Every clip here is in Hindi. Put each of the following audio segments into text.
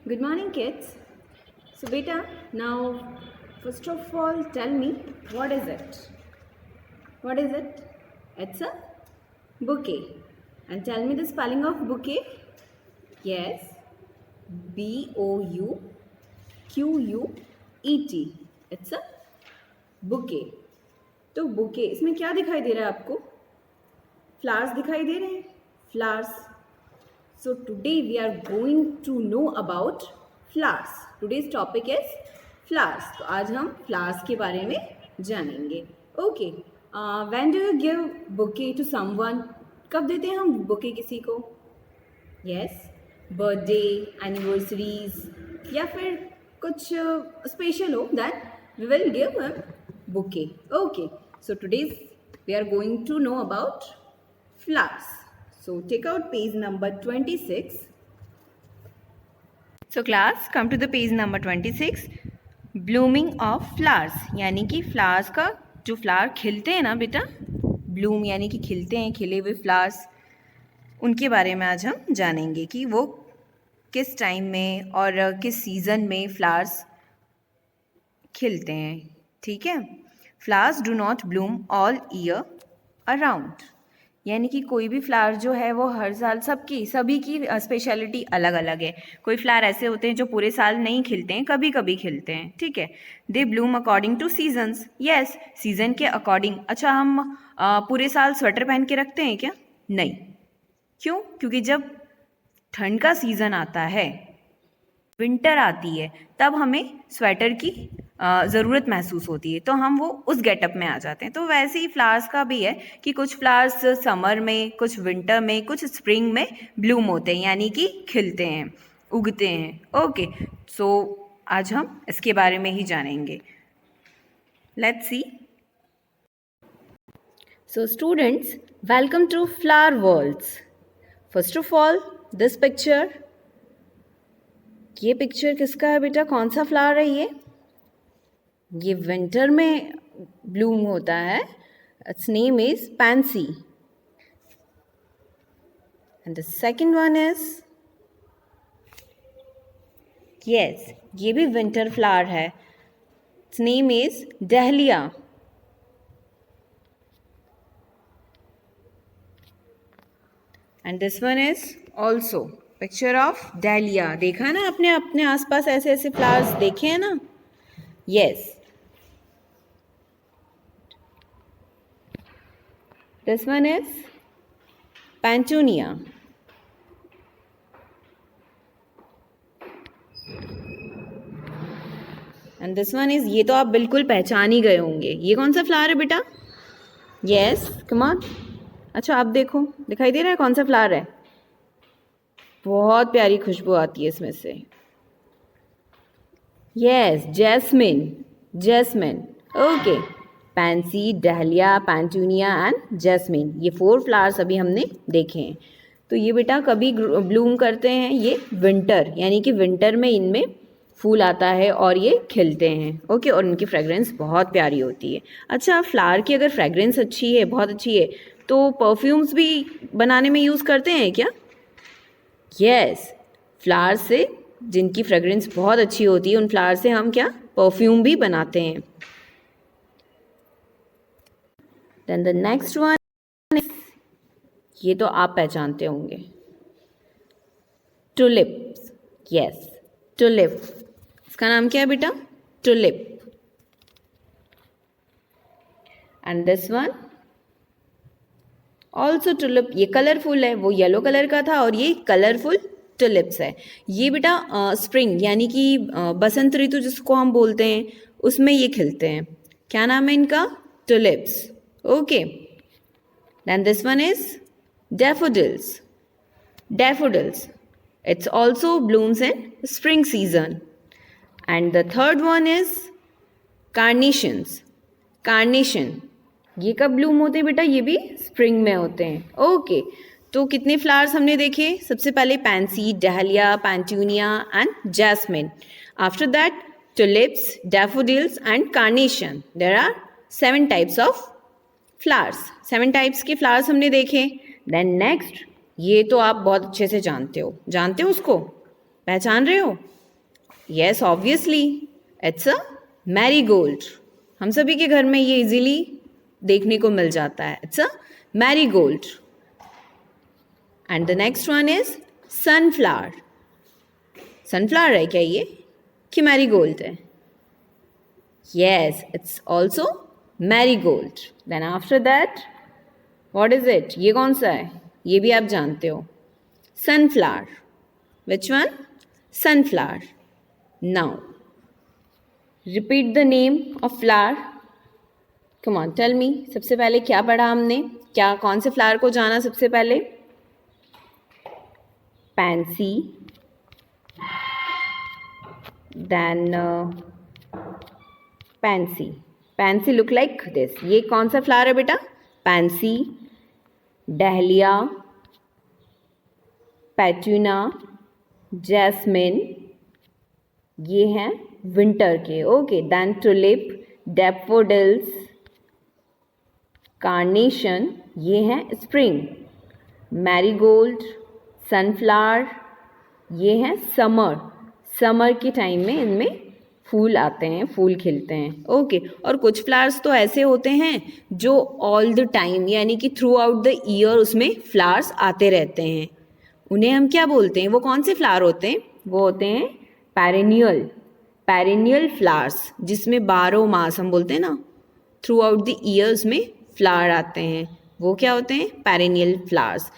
Good morning, kids. So, beta, now first of all, tell me what is it? What is it? It's a bouquet. And tell me the spelling of bouquet. Yes, Bouquet. It's a bouquet. तो बुके इसमें क्या दिखाई दे रहा है आपको? फ्लावर्स दिखाई दे रहे हैं. Flowers. So today we are going to know about flowers. Today's topic is flowers. तो आज हम flowers के बारे में जानेंगे. Okay. When do you give bouquet to someone? कब देते हैं हम bouquet किसी को? Yes. Birthday, anniversaries या फिर कुछ special हो, then we will give a bouquet. Okay. So today we are going to know about flowers. So take out page number 26. So class, come to the page number 26. Blooming of flowers, यानी कि flowers का जो flower खिलते हैं ना बेटा, bloom यानी कि खिलते हैं, खिले हुए flowers, उनके बारे में आज हम जानेंगे कि वो किस टाइम में और किस सीज़न में flowers खिलते हैं. ठीक है. Flowers do not bloom all year around. यानी कि कोई भी फ्लावर जो है वो हर साल सभी की स्पेशलिटी अलग अलग है. कोई फ्लावर ऐसे होते हैं जो पूरे साल नहीं खिलते हैं, कभी कभी खिलते हैं. ठीक है. They bloom according to seasons. Yes, season के अकॉर्डिंग. अच्छा, हम पूरे साल स्वेटर पहन के रखते हैं क्या? नहीं. क्यों? क्योंकि जब ठंड का सीज़न आता है, विंटर आती है, तब हमें स्वेटर की ज़रूरत महसूस होती है, तो हम वो उस गेटअप में आ जाते हैं. तो वैसे ही फ्लावर्स का भी है कि कुछ फ्लावर्स समर में, कुछ विंटर में, कुछ स्प्रिंग में ब्लूम होते हैं, यानी कि खिलते हैं, उगते हैं. ओके. सो आज हम इसके बारे में ही जानेंगे. Let's see. So students, welcome to flower worlds. First of all this picture. ये पिक्चर किसका है बेटा? कौन सा फ्लावर है ये विंटर में ब्लूम होता है. It's name is pansy. And the second one is, yes, ये भी विंटर फ्लावर है. It's name is dahlia. And this one is also picture of dahlia. देखा ना आपने अपने आसपास ऐसे ऐसे फ्लावर्स देखे हैं ना? Yes. This one is Petunia. And this one is, ये तो आप बिल्कुल पहचान ही गए होंगे. ये कौन सा फ्लावर है बेटा? Yes, come on. अच्छा, आप देखो, दिखाई दे रहा है कौन सा फ्लावर है? बहुत प्यारी खुशबू आती है इसमें से. Yes, jasmine. Okay. Pansy, dahlia, petunia and jasmine, ये 4 फ्लावर्स अभी हमने देखे हैं. तो ये बेटा कभी ब्लूम करते हैं? ये विंटर, यानी कि विंटर में इनमें फूल आता है और ये खिलते हैं. ओके. और उनकी फ्रेगरेंस बहुत प्यारी होती है. अच्छा, फ्लावर की अगर फ्रेगरेंस अच्छी है, बहुत अच्छी है, तो परफ्यूम्स भी बनाने में यूज़ करते हैं क्या? यस. फ्लावर से जिनकी फ्रेगरेंस बहुत अच्छी होती है, उन फ्लावर से हम क्या, परफ्यूम भी बनाते हैं. Then the next one is, ये तो आप पहचानते होंगे, टुलिप. Yes, tulip. इसका नाम क्या है बेटा? Tulip. And this one also tulip. ये कलरफुल है, वो येलो कलर का था और ये कलरफुल टुलिप्स है. ये बेटा स्प्रिंग यानी कि बसंत ऋतु जिसको हम बोलते हैं, उसमें ये खिलते हैं. क्या नाम है इनका? Tulips. Okay. Then this one is daffodils. It's also blooms in spring season. And the third one is carnations. ये कब ब्लूम होते हैं बेटा? ये भी स्प्रिंग में होते हैं. ओके. तो कितने फ्लावर्स हमने देखे? सबसे पहले pansy, dahlia, petunia and jasmine. After that tulips, daffodils and carnation. There are 7 types of flowers. 7 types के फ्लावर्स हमने देखे. देन नेक्स्ट, ये तो आप बहुत अच्छे से जानते हो उसको. पहचान रहे हो? Yes obviously, it's a marigold. हम सभी के घर में ये इजीली देखने को मिल जाता है। It's a marigold. And the next one is sunflower. Sunflower है क्या ये कि मैरीगोल्ड है? Yes, it's also marigold. Then after that what is it? ये कौन सा है? ये भी आप जानते हो, sunflower. Which one? Sunflower. Now repeat the name of flower. Come on tell me, सबसे पहले क्या पढ़ा हमने? क्या कौन से फ्लावर को जाना सबसे पहले? Pansy, then pansy. Pansy look like this. ये कौन सा फ्लावर है बेटा? पैंसी, डहलिया, पेट्यूना, जैस्मिन, ये हैं विंटर के। Okay, then tulip, daffodils, carnation, ये हैं स्प्रिंग, मैरीगोल्ड, सनफ्लावर, ये हैं समर। समर के टाइम में इनमें फूल आते हैं, फूल खिलते हैं। ओके, और कुछ फ्लावर्स तो ऐसे होते हैं जो ऑल द टाइम यानी कि थ्रू आउट द ईयर उसमें फ्लावर्स आते रहते हैं। उन्हें हम क्या बोलते हैं? वो कौन से फ्लावर होते हैं? वो होते हैं पेरेनियल। पेरेनियल फ्लावर्स, जिसमें 12 मास हम बोलते हैं ना, थ्रू आउट द ईयर्स में फ्लावर आते हैं, वो क्या होते हैं? Perennial flowers.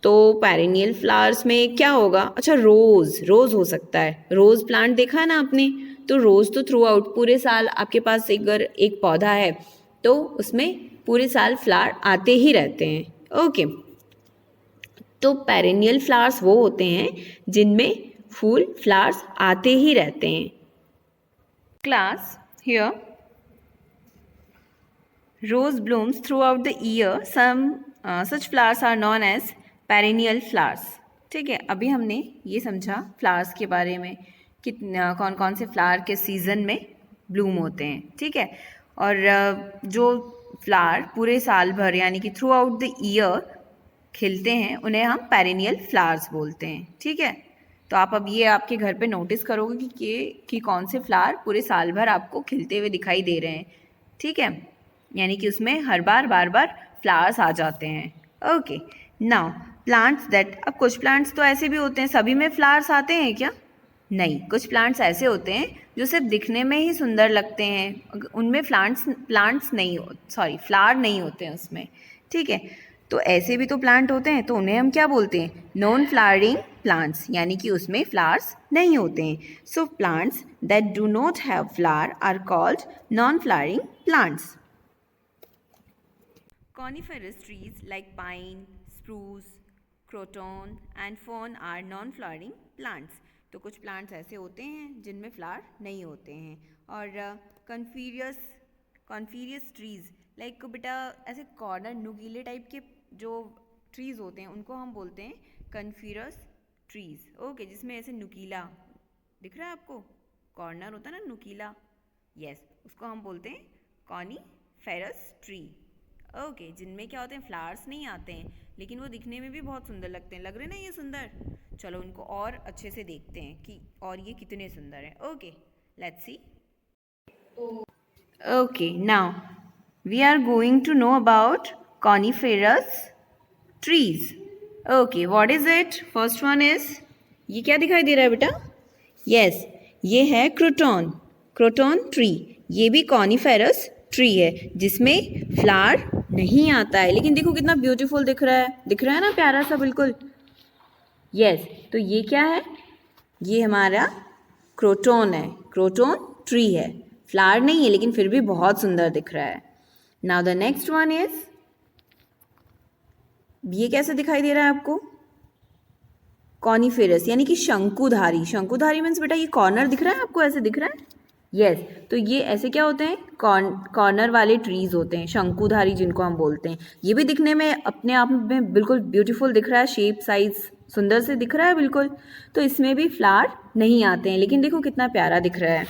तो पेरेनियल फ्लावर्स में क्या होगा? अच्छा, रोज हो सकता है। रोज प्लांट देखा है ना आपने? तो रोज तो थ्रू आउट पूरे साल आपके पास अगर एक पौधा है तो उसमें पूरे साल फ्लावर आते ही रहते हैं। ओके, तो पेरेनियल फ्लावर्स वो होते हैं जिनमें फूल फ्लावर्स आते ही रहते हैं। Class here, rose blooms throughout the year. Some such flowers are known as perennial flowers. ठीक है, अभी हमने ये समझा फ्लावर्स के बारे में कि कौन कौन से फ्लावर के सीज़न में ब्लूम होते हैं। ठीक है, और जो फ्लावर पूरे साल भर यानी कि थ्रू आउट द ईयर खिलते हैं उन्हें हम पेरेनियल फ्लावर्स बोलते हैं। ठीक है, तो आप अब ये आपके घर पे नोटिस करोगे कि कौन से फ्लावर पूरे साल भर आपको खिलते हुए दिखाई दे रहे हैं। ठीक है, यानी कि उसमें हर बार बार फ्लावर्स आ जाते हैं। ओके, नाउ प्लांट्स दैट, अब कुछ प्लांट्स तो ऐसे भी होते हैं, सभी में फ्लावर्स आते हैं क्या? नहीं, कुछ प्लांट्स ऐसे होते हैं जो सिर्फ दिखने में ही सुंदर लगते हैं, उनमें फ्लावर्स नहीं होते हैं उसमें। ठीक है, तो ऐसे भी तो प्लांट होते हैं, तो उन्हें हम क्या बोलते हैं? नॉन फ्लावरिंग प्लांट्स, यानी कि उसमें फ्लावर्स नहीं होते हैं। So plants that do not have flower are called non flowering plants. Coniferous trees like pine, spruce, croton and fern are non-flowering plants. तो कुछ प्लांट्स ऐसे होते हैं जिनमें फ्लावर नहीं होते हैं। और कॉन्फीरियस ट्रीज लाइक बेटा ऐसे कॉर्नर नुकीले टाइप के जो ट्रीज होते हैं उनको हम बोलते हैं कॉन्फीरियस ट्रीज। ओके, जिसमें ऐसे नुकीला दिख रहा है आपको, कॉर्नर होता है ना नुकीला, यस, उसको हम बोलते हैं कॉनिफेरस ट्री। ओके, जिनमें क्या होते हैं? फ्लावर्स नहीं आते हैं, लेकिन वो दिखने में भी बहुत सुंदर लगते हैं। लग रहे ना ये सुंदर? चलो इनको और अच्छे से देखते हैं कि और ये कितने सुंदर हैं। Okay, let's see. Okay, now we are going to know about coniferous trees. Okay, what is it? First one is, ये क्या दिखाई दे रहा है बेटा? यस, ये है क्रोटॉन। क्रोटॉन ट्री, ये भी कॉनिफेरस ट्री है जिसमें फ्लावर नहीं आता है, लेकिन देखो कितना ब्यूटीफुल दिख रहा है ना, प्यारा सा बिल्कुल। यस, तो ये क्या है? ये हमारा क्रोटॉन है, क्रोटॉन ट्री है। फ्लावर नहीं है लेकिन फिर भी बहुत सुंदर दिख रहा है। Now the next one is, ये कैसे दिखाई दे रहा है आपको? कॉनिफेरस यानी कि शंकुधारी। शंकुधारी मीन्स बेटा ये कॉर्नर दिख रहा है आपको, ऐसे दिख रहा है? यस, तो ये ऐसे क्या होते हैं? कॉर्नर वाले ट्रीज होते हैं, शंकुधारी जिनको हम बोलते हैं। ये भी दिखने में अपने आप में बिल्कुल ब्यूटीफुल दिख रहा है, शेप साइज सुंदर से दिख रहा है बिल्कुल। तो इसमें भी फ्लावर नहीं आते हैं, लेकिन देखो कितना प्यारा दिख रहा है,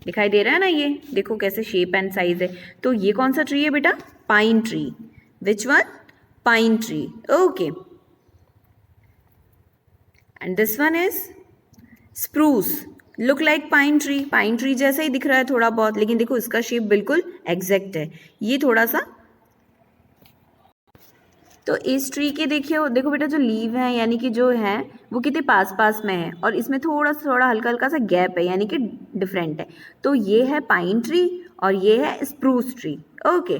दिखाई दे रहा है ना? ये देखो कैसे शेप एंड साइज है। तो ये कौन सा ट्री है बेटा? Pine tree. Which one? Pine tree. Okay, and this one is spruce look like pine tree जैसा ही दिख रहा है थोड़ा बहुत, लेकिन देखो इसका शेप बिल्कुल एग्जैक्ट है। ये थोड़ा सा, तो इस ट्री के देखिए, देखो बेटा जो लीव है यानी कि जो है वो कितने पास पास में है, और इसमें थोड़ा हल्का हल्का सा गैप है यानी कि डिफरेंट है। तो ये है पाइन ट्री और ये है स्प्रूस ट्री। ओके,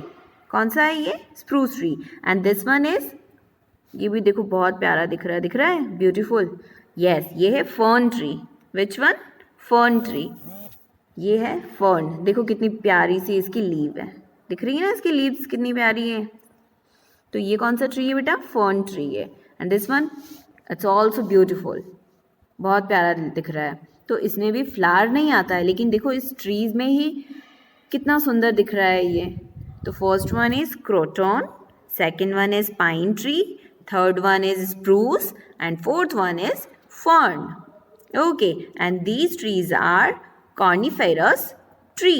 कौन सा है ये? Spruce tree. And this one is, ये भी देखो बहुत प्यारा दिख रहा है, ब्यूटीफुल। यस, ये है fern tree. Which one? Fern tree. ये है फर्न, देखो कितनी प्यारी सी इसकी लीव है, दिख रही है ना इसकी लीव्स कितनी प्यारी है। तो ये कौन सा ट्री है बेटा? फर्न ट्री है। And this one, it's also beautiful, बहुत प्यारा दिख रहा है। तो इसमें भी फ्लावर नहीं आता है, लेकिन देखो इस ट्रीज में ही कितना सुंदर दिख रहा है ये। तो first one is croton, second one is pine tree, third one is spruce and fourth one is fern. Okay, and these trees are coniferous tree.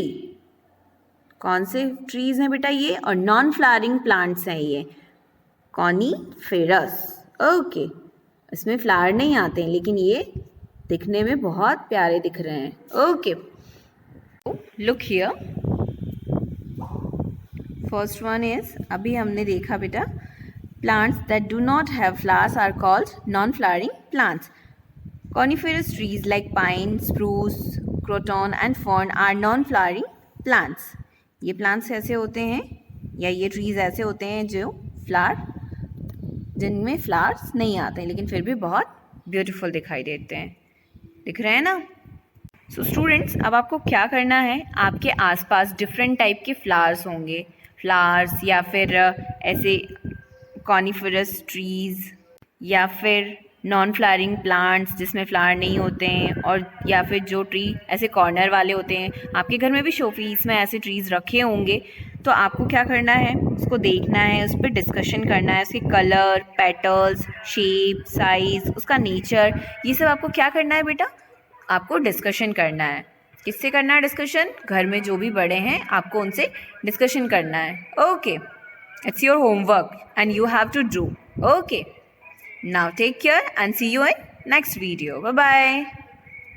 कौन से ट्रीज हैं बेटा ये? और नॉन फ्लावरिंग प्लांट्स हैं ये, कॉर्निफेरस। ओके, इसमें फ्लावर नहीं आते हैं, लेकिन ये दिखने में बहुत प्यारे दिख रहे हैं। Okay, look here, first one is, अभी हमने देखा बेटा, plants that do not have flowers are called non flowering plants. Coniferous trees like pine, spruce, croton and fern are non flowering plants. ये प्लांट्स ऐसे होते हैं या ये ट्रीज ऐसे होते हैं जो जिनमें फ्लावर्स नहीं आते हैं, लेकिन फिर भी बहुत ब्यूटीफुल दिखाई देते हैं। दिख रहे हैं ना? सो स्टूडेंट्स, अब आपको क्या करना है, आपके आसपास डिफरेंट टाइप के फ्लावर्स होंगे, फ्लावर्स या फिर ऐसे कॉर्निफेरस ट्रीज या फिर नॉन फ्लावरिंग प्लांट्स जिसमें फ्लावर नहीं होते हैं, और या फिर जो ट्री ऐसे कॉर्नर वाले होते हैं। आपके घर में भी शोपीस में ऐसे ट्रीज़ रखे होंगे, तो आपको क्या करना है, उसको देखना है, उस पर डिस्कशन करना है, उसके कलर, पेटल्स, शेप, साइज़, उसका नेचर, ये सब आपको क्या करना है बेटा? आपको डिस्कशन करना है। किससे करना है डिस्कशन? घर में जो भी बड़े हैं आपको उनसे डिस्कशन करना है। Okay, it's your homework and you have to do. Okay, now take care and see you in next video. Bye bye.